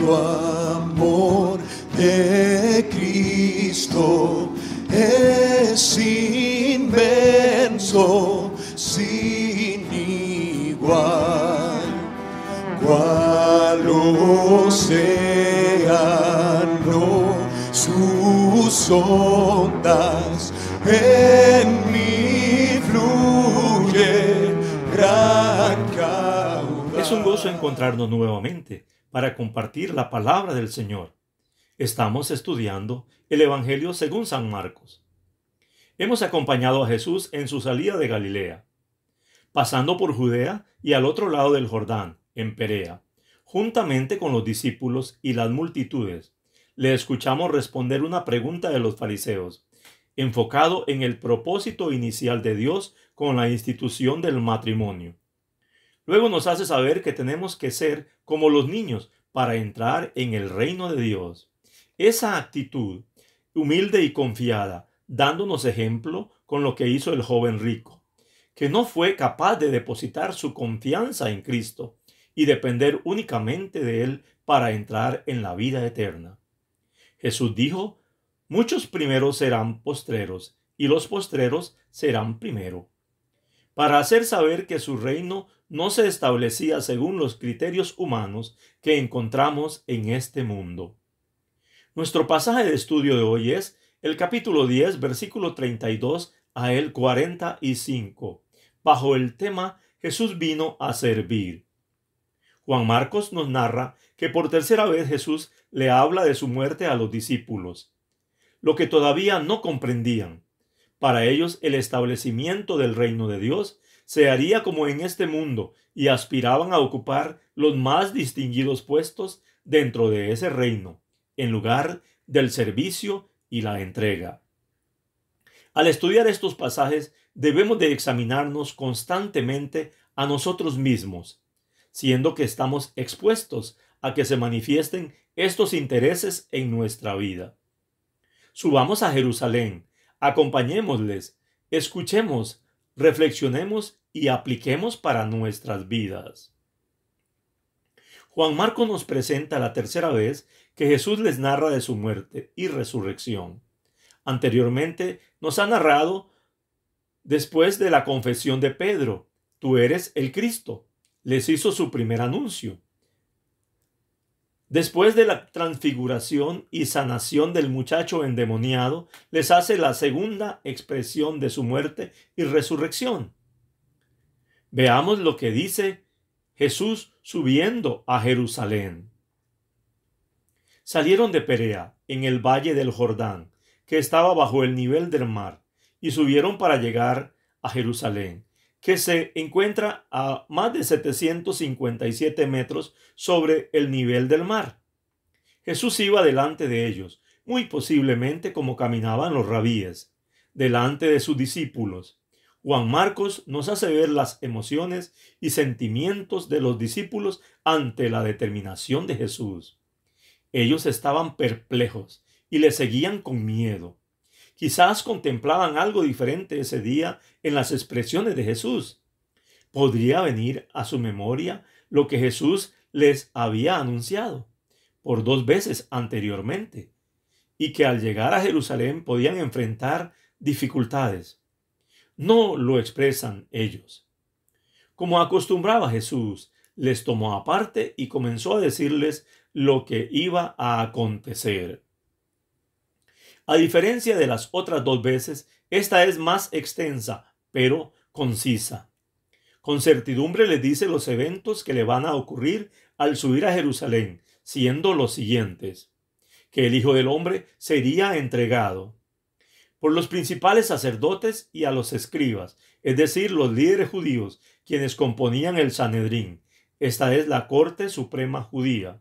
Tu amor de Cristo es inmenso, sin igual. Cual océano sus ondas en mí fluye gran caudal. Es un gozo encontrarnos nuevamente para compartir la palabra del Señor. Estamos estudiando el Evangelio según San Marcos. Hemos acompañado a Jesús en su salida de Galilea, pasando por Judea y al otro lado del Jordán, en Perea, juntamente con los discípulos y las multitudes. Le escuchamos responder una pregunta de los fariseos, enfocado en el propósito inicial de Dios con la institución del matrimonio. Luego nos hace saber que tenemos que ser como los niños para entrar en el reino de Dios. Esa actitud, humilde y confiada, dándonos ejemplo con lo que hizo el joven rico, que no fue capaz de depositar su confianza en Cristo y depender únicamente de Él para entrar en la vida eterna. Jesús dijo: muchos primeros serán postreros, y los postreros serán primero, para hacer saber que su reino no se establecía según los criterios humanos que encontramos en este mundo. Nuestro pasaje de estudio de hoy es el capítulo 10, versículo 32 a el 45, bajo el tema Jesús vino a servir. Juan Marcos nos narra que por tercera vez Jesús le habla de su muerte a los discípulos, lo que todavía no comprendían. Para ellos el establecimiento del reino de Dios se haría como en este mundo y aspiraban a ocupar los más distinguidos puestos dentro de ese reino, en lugar del servicio y la entrega. Al estudiar estos pasajes debemos de examinarnos constantemente a nosotros mismos, siendo que estamos expuestos a que se manifiesten estos intereses en nuestra vida. Subamos a Jerusalén, acompañémosles, escuchemos, reflexionemos y apliquemos para nuestras vidas. Juan Marcos nos presenta la tercera vez que Jesús les narra de su muerte y resurrección. Anteriormente nos ha narrado después de la confesión de Pedro: tú eres el Cristo. Les hizo su primer anuncio. Después de la transfiguración y sanación del muchacho endemoniado, les hace la segunda expresión de su muerte y resurrección. Veamos lo que dice Jesús subiendo a Jerusalén. Salieron de Perea, en el valle del Jordán, que estaba bajo el nivel del mar, y subieron para llegar a Jerusalén, que se encuentra a más de 757 metros sobre el nivel del mar. Jesús iba delante de ellos, muy posiblemente como caminaban los rabíes, delante de sus discípulos. Juan Marcos nos hace ver las emociones y sentimientos de los discípulos ante la determinación de Jesús. Ellos estaban perplejos y le seguían con miedo. Quizás contemplaban algo diferente ese día en las expresiones de Jesús. Podría venir a su memoria lo que Jesús les había anunciado por 2 veces anteriormente, y que al llegar a Jerusalén podían enfrentar dificultades. No lo expresan ellos. Como acostumbraba Jesús, les tomó aparte y comenzó a decirles lo que iba a acontecer. A diferencia de las otras 2 veces, esta es más extensa, pero concisa. Con certidumbre les dice los eventos que le van a ocurrir al subir a Jerusalén, siendo los siguientes: que el Hijo del Hombre sería entregado por los principales sacerdotes y a los escribas, es decir, los líderes judíos, quienes componían el Sanedrín. Esta es la corte suprema judía.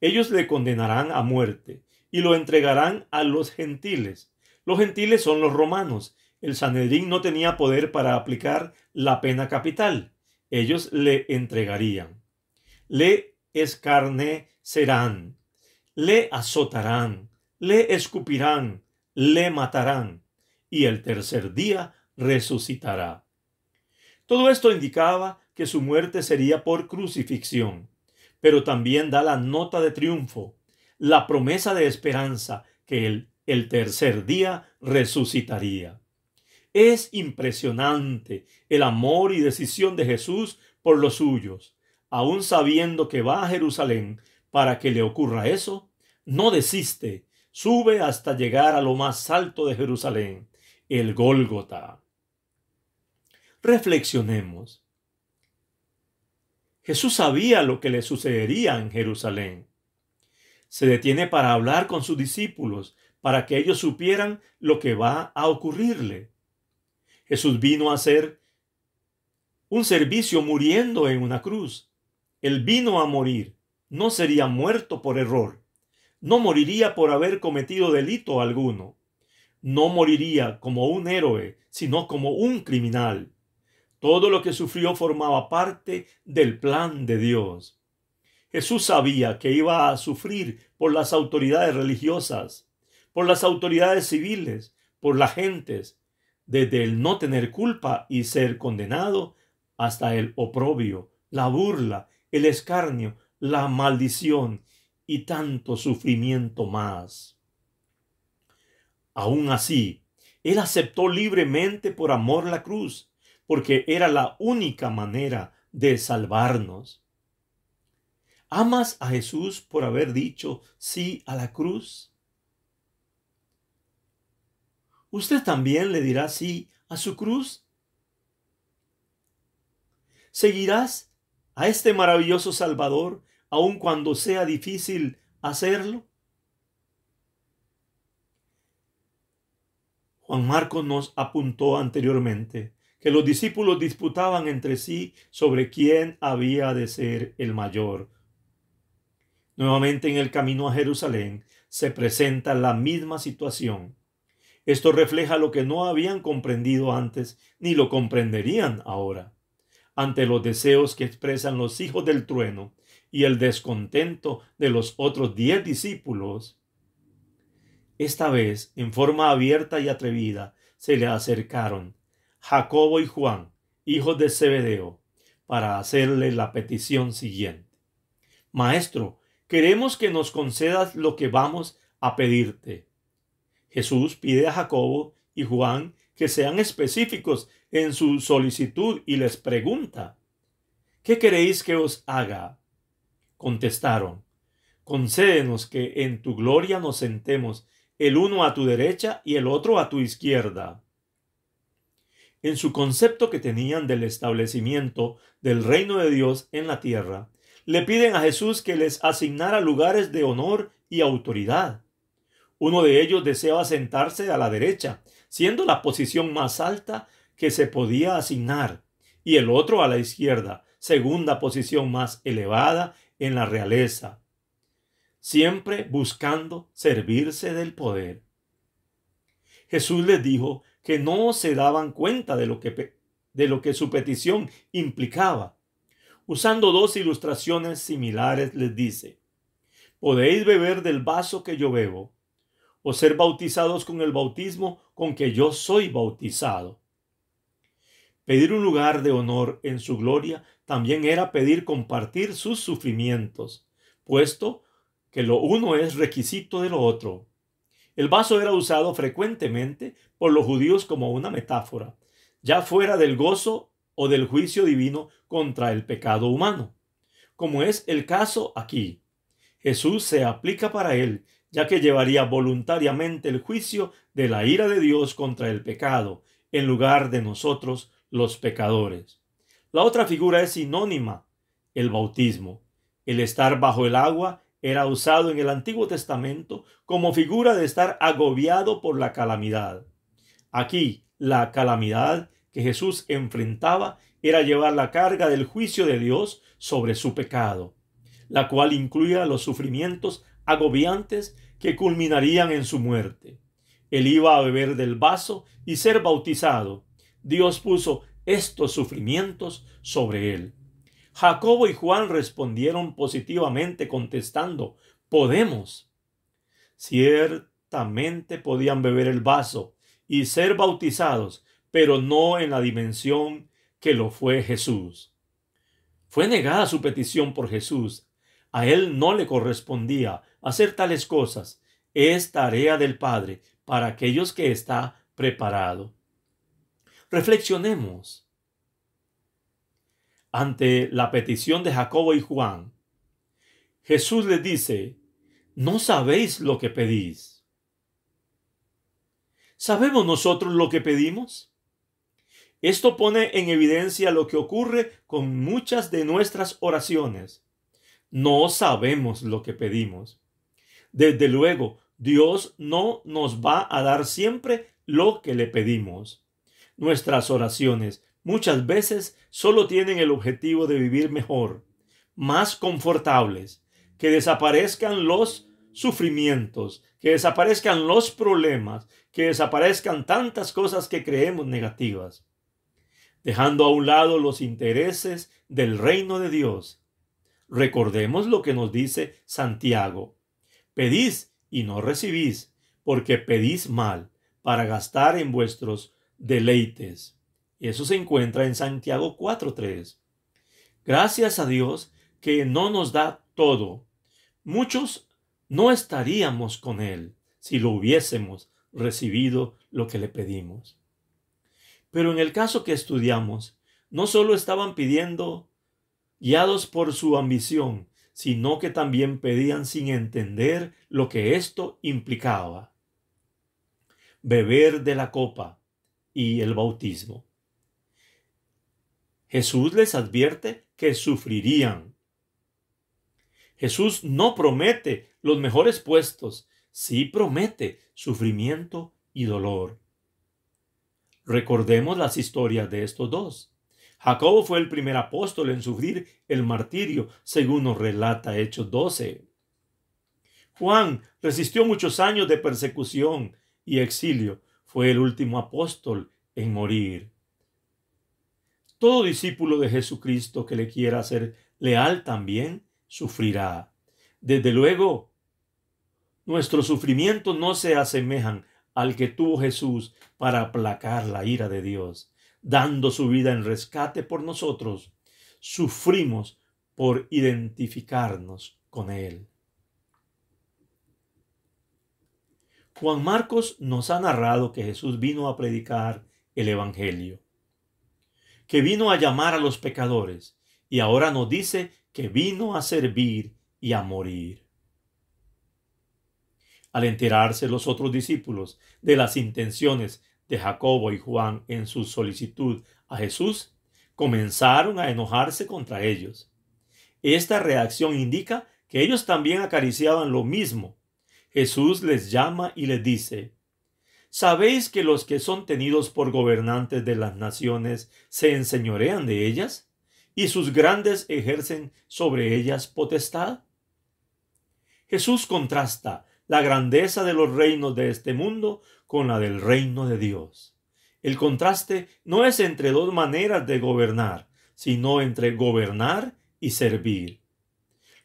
Ellos le condenarán a muerte y lo entregarán a los gentiles. Los gentiles son los romanos. El Sanedrín no tenía poder para aplicar la pena capital. Ellos le entregarían. Le escarnecerán, le azotarán, le escupirán, le matarán, y el tercer día resucitará. Todo esto indicaba que su muerte sería por crucifixión. pero también da la nota de triunfo, la promesa de esperanza que el tercer día resucitaría. Es impresionante el amor y decisión de Jesús por los suyos. Aún sabiendo que va a Jerusalén para que le ocurra eso, no desiste, sube hasta llegar a lo más alto de Jerusalén, el Gólgota. Reflexionemos. Jesús sabía lo que le sucedería en Jerusalén. Se detiene para hablar con sus discípulos, para que ellos supieran lo que va a ocurrirle. Jesús vino a hacer un servicio muriendo en una cruz. Él vino a morir. No sería muerto por error. No moriría por haber cometido delito alguno. No moriría como un héroe, sino como un criminal. Todo lo que sufrió formaba parte del plan de Dios. Jesús sabía que iba a sufrir por las autoridades religiosas, por las autoridades civiles, por las gentes, desde el no tener culpa y ser condenado hasta el oprobio, la burla, el escarnio, la maldición y tanto sufrimiento más. Aún así, él aceptó libremente por amor la cruz, porque era la única manera de salvarnos. ¿Amas a Jesús por haber dicho sí a la cruz? ¿Usted también le dirá sí a su cruz? ¿Seguirás a este maravilloso Salvador aun cuando sea difícil hacerlo? Juan Marcos nos apuntó anteriormente que los discípulos disputaban entre sí sobre quién había de ser el mayor. Nuevamente en el camino a Jerusalén se presenta la misma situación. Esto refleja lo que no habían comprendido antes ni lo comprenderían ahora. Ante los deseos que expresan los hijos del trueno y el descontento de los otros 10 discípulos, esta vez, en forma abierta y atrevida, se le acercaron Jacobo y Juan, hijos de Zebedeo, para hacerle la petición siguiente. Maestro, queremos que nos concedas lo que vamos a pedirte. Jesús pide a Jacobo y Juan que sean específicos en su solicitud y les pregunta: ¿qué queréis que os haga? Contestaron: concédenos que en tu gloria nos sentemos, el uno a tu derecha y el otro a tu izquierda. En su concepto que tenían del establecimiento del reino de Dios en la tierra, le piden a Jesús que les asignara lugares de honor y autoridad. Uno de ellos deseaba sentarse a la derecha, siendo la posición más alta que se podía asignar, y el otro a la izquierda, segunda posición más elevada en la realeza, siempre buscando servirse del poder. Jesús les dijo que no se daban cuenta de lo que su petición implicaba. Usando 2 ilustraciones similares les dice: podéis beber del vaso que yo bebo, o ser bautizados con el bautismo con que yo soy bautizado. Pedir un lugar de honor en su gloria también era pedir compartir sus sufrimientos, puesto que lo uno es requisito de lo otro. El vaso era usado frecuentemente por los judíos como una metáfora, ya fuera del gozo o del juicio divino contra el pecado humano, como es el caso aquí. Jesús se aplica para él, ya que llevaría voluntariamente el juicio de la ira de Dios contra el pecado, en lugar de nosotros los pecadores. La otra figura es sinónima: el bautismo. El estar bajo el agua era usado en el Antiguo Testamento como figura de estar agobiado por la calamidad. Aquí, la calamidad que Jesús enfrentaba era llevar la carga del juicio de Dios sobre su pecado, la cual incluía los sufrimientos agobiantes que culminarían en su muerte. Él iba a beber del vaso y ser bautizado. Dios puso estos sufrimientos sobre él. Jacobo y Juan respondieron positivamente contestando: podemos. Ciertamente podían beber el vaso y ser bautizados, pero no en la dimensión que lo fue Jesús. Fue negada su petición por Jesús. A él no le correspondía hacer tales cosas. Es tarea del Padre para aquellos que está preparado. Reflexionemos. Ante la petición de Jacobo y Juan, Jesús les dice: ¿no sabéis lo que pedís? ¿Sabemos nosotros lo que pedimos? Esto pone en evidencia lo que ocurre con muchas de nuestras oraciones. No sabemos lo que pedimos. Desde luego, Dios no nos va a dar siempre lo que le pedimos. Nuestras oraciones muchas veces solo tienen el objetivo de vivir mejor, más confortables, que desaparezcan los sufrimientos, que desaparezcan los problemas, que desaparezcan tantas cosas que creemos negativas, dejando a un lado los intereses del reino de Dios. Recordemos lo que nos dice Santiago: pedís y no recibís, porque pedís mal, para gastar en vuestros deleites. Eso se encuentra en Santiago 4:3. Gracias a Dios que no nos da todo. Muchos no estaríamos con Él si lo hubiésemos recibido lo que le pedimos. Pero en el caso que estudiamos, no solo estaban pidiendo guiados por su ambición, sino que también pedían sin entender lo que esto implicaba: beber de la copa y el bautismo. Jesús les advierte que sufrirían. Jesús no promete los mejores puestos, sí promete sufrimiento y dolor. Recordemos las historias de estos dos. Jacobo fue el primer apóstol en sufrir el martirio, según nos relata Hechos 12. Juan resistió muchos años de persecución y exilio. Fue el último apóstol en morir. Todo discípulo de Jesucristo que le quiera ser leal también sufrirá. Desde luego, nuestros sufrimientos no se asemejan al que tuvo Jesús para aplacar la ira de Dios, dando su vida en rescate por nosotros. Sufrimos por identificarnos con Él. Juan Marcos nos ha narrado que Jesús vino a predicar el Evangelio, que vino a llamar a los pecadores, y ahora nos dice que vino a servir y a morir. Al enterarse los otros discípulos de las intenciones de Jacobo y Juan en su solicitud a Jesús, comenzaron a enojarse contra ellos. Esta reacción indica que ellos también acariciaban lo mismo. Jesús les llama y les dice: ¿sabéis que los que son tenidos por gobernantes de las naciones se enseñorean de ellas, y sus grandes ejercen sobre ellas potestad? Jesús contrasta la grandeza de los reinos de este mundo con la del reino de Dios. El contraste no es entre dos maneras de gobernar, sino entre gobernar y servir.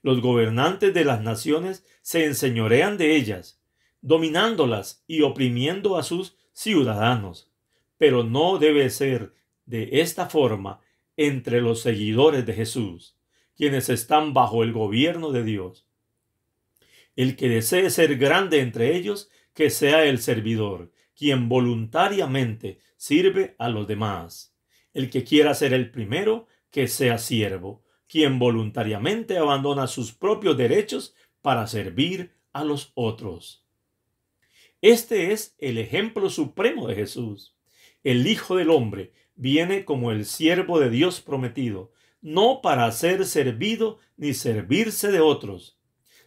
Los gobernantes de las naciones se enseñorean de ellas, dominándolas y oprimiendo a sus ciudadanos. Pero no debe ser de esta forma entre los seguidores de Jesús, quienes están bajo el gobierno de Dios. El que desee ser grande entre ellos, que sea el servidor, quien voluntariamente sirve a los demás. El que quiera ser el primero, que sea siervo, quien voluntariamente abandona sus propios derechos para servir a los otros. Este es el ejemplo supremo de Jesús. El Hijo del Hombre viene como el siervo de Dios prometido, no para ser servido ni servirse de otros,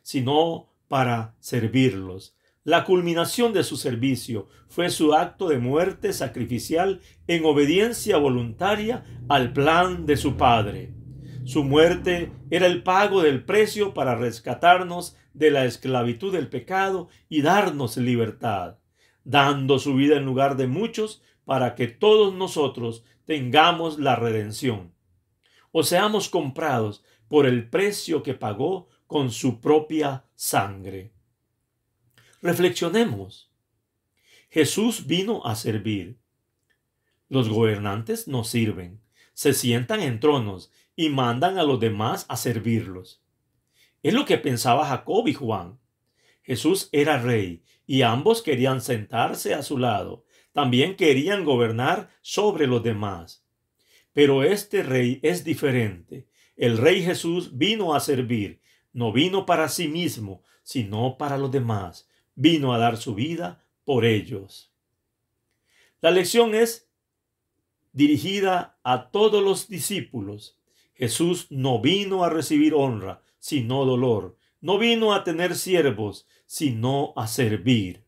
sino para servirlos. La culminación de su servicio fue su acto de muerte sacrificial en obediencia voluntaria al plan de su Padre. Su muerte era el pago del precio para rescatarnos de la esclavitud del pecado y darnos libertad, dando su vida en lugar de muchos para que todos nosotros tengamos la redención, o seamos comprados por el precio que pagó con su propia sangre. Reflexionemos. Jesús vino a servir. Los gobernantes no sirven, se sientan en tronos y mandan a los demás a servirlos. Es lo que pensaba Jacob y Juan. Jesús era rey y ambos querían sentarse a su lado. También querían gobernar sobre los demás. Pero este rey es diferente. El rey Jesús vino a servir. No vino para sí mismo, sino para los demás. Vino a dar su vida por ellos. La lección es dirigida a todos los discípulos. Jesús no vino a recibir honra, sino dolor. No vino a tener siervos, sino a servir.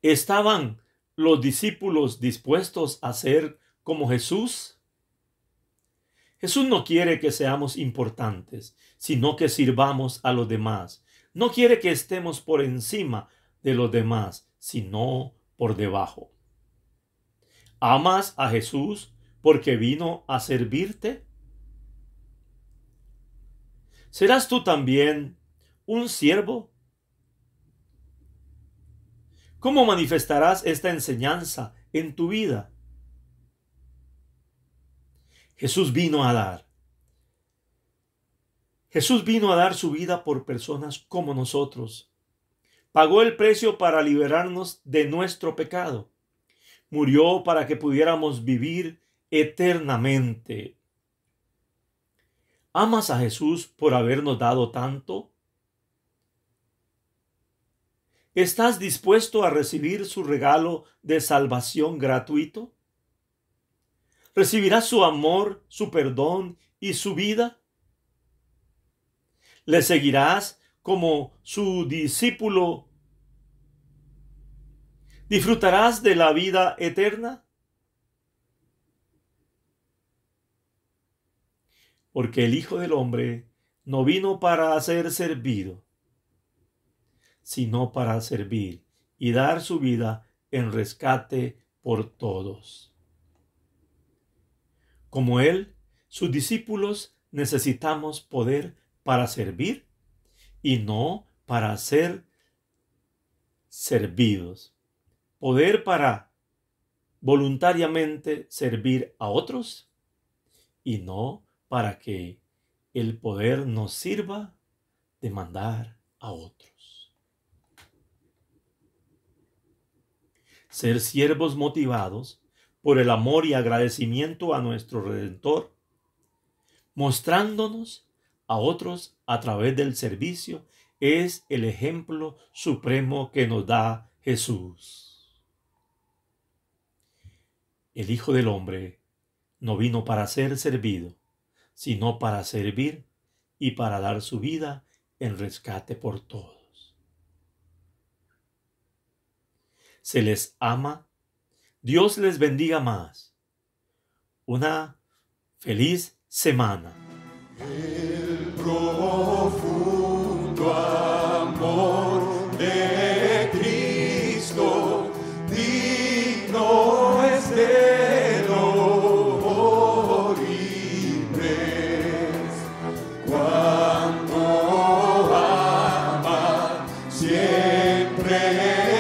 ¿Estaban los discípulos dispuestos a ser como Jesús? Jesús no quiere que seamos importantes, sino que sirvamos a los demás. No quiere que estemos por encima de los demás, sino por debajo. ¿Amas a Jesús porque vino a servirte? ¿Serás tú también un siervo? ¿Cómo manifestarás esta enseñanza en tu vida? Jesús vino a dar. Jesús vino a dar su vida por personas como nosotros. Pagó el precio para liberarnos de nuestro pecado. Murió para que pudiéramos vivir eternamente. ¿Amas a Jesús por habernos dado tanto? ¿Estás dispuesto a recibir su regalo de salvación gratuito? ¿Recibirás su amor, su perdón y su vida? ¿Le seguirás como su discípulo? ¿Disfrutarás de la vida eterna? Porque el Hijo del Hombre no vino para ser servido, sino para servir y dar su vida en rescate por todos. Como Él, sus discípulos necesitamos poder para servir y no para ser servidos. Poder para voluntariamente servir a otros y no para que el poder nos sirva de mandar a otros. Ser siervos motivados por el amor y agradecimiento a nuestro Redentor, mostrándonos a otros a través del servicio, es el ejemplo supremo que nos da Jesús. El Hijo del Hombre no vino para ser servido, sino para servir y para dar su vida en rescate por todos. Se les ama. Dios les bendiga más. Una feliz semana. El profundo amor de Cristo, digno es de loor y pres. Cuando ama siempre